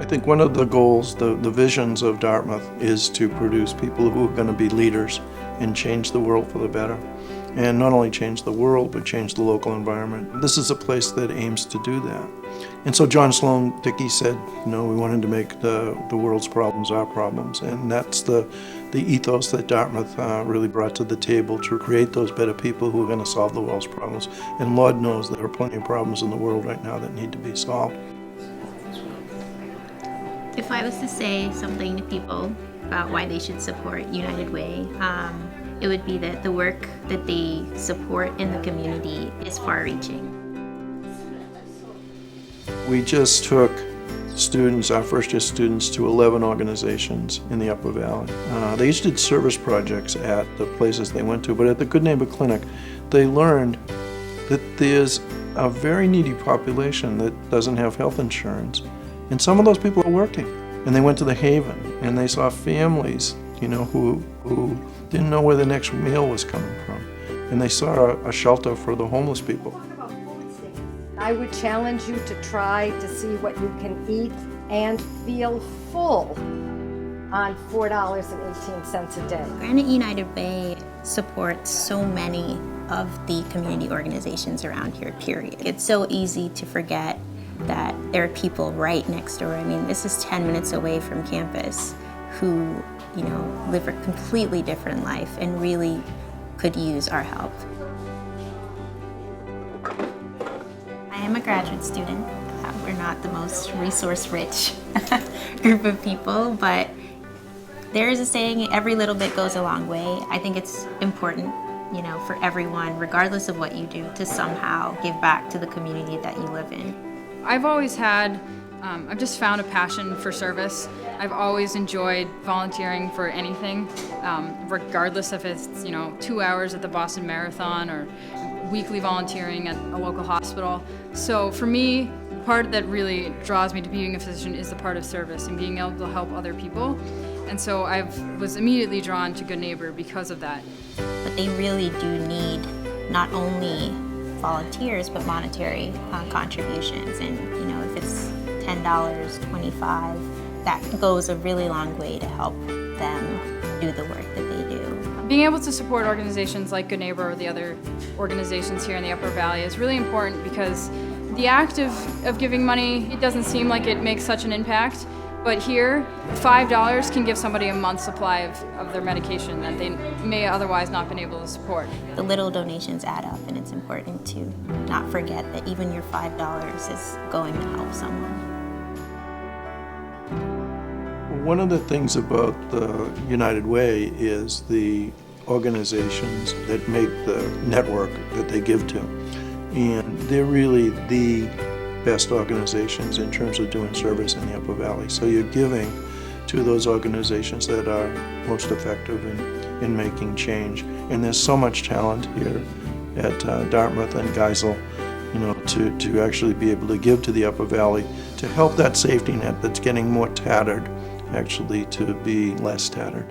think one of the goals, the visions of Dartmouth is to produce people who are going to be leaders and change the world for the better. And not only change the world, but change the local environment. This is a place that aims to do that. And so John Sloan Dickey said, we wanted to make the world's problems our problems. And that's the ethos that Dartmouth really brought to the table, to create those better people who are going to solve the world's problems. And Lord knows there are plenty of problems in the world right now that need to be solved. If I was to say something to people about why they should support United Way, it would be that the work that they support in the community is far-reaching. We just took students, our first-year students, to 11 organizations in the Upper Valley. They each did service projects at the places they went to, but at the Good Neighbor Clinic, they learned that there's a very needy population that doesn't have health insurance, and some of those people are working. And they went to the Haven, and they saw families, who didn't know where the next meal was coming from. And they saw a shelter for the homeless people. I would challenge you to try to see what you can eat and feel full on $4.18 a day. Granite United Way supports so many of the community organizations around here, period. It's so easy to forget that there are people right next door. I mean, this is 10 minutes away from campus who, live a completely different life and really could use our help. I am a graduate student. We're not the most resource-rich group of people, but there is a saying, every little bit goes a long way. I think it's important, for everyone, regardless of what you do, to somehow give back to the community that you live in. I've always had, I've just found a passion for service. I've always enjoyed volunteering for anything, regardless if it's, 2 hours at the Boston Marathon or weekly volunteering at a local hospital. So for me, the part that really draws me to being a physician is the part of service and being able to help other people. And so I was immediately drawn to Good Neighbor because of that. But they really do need not only volunteers, but monetary contributions. And if it's $10, $25, that goes a really long way to help them do the work that they do. Being able to support organizations like Good Neighbor or the other organizations here in the Upper Valley is really important because the act of giving money, it doesn't seem like it makes such an impact, but here, $5 can give somebody a month's supply of their medication that they may otherwise not been able to support. The little donations add up, and it's important to not forget that even your $5 is going to help someone. One of the things about the United Way is the organizations that make the network that they give to. And they're really the best organizations in terms of doing service in the Upper Valley. So you're giving to those organizations that are most effective in making change. And there's so much talent here at Dartmouth and Geisel, to actually be able to give to the Upper Valley to help that safety net that's getting more tattered, actually to be less tattered.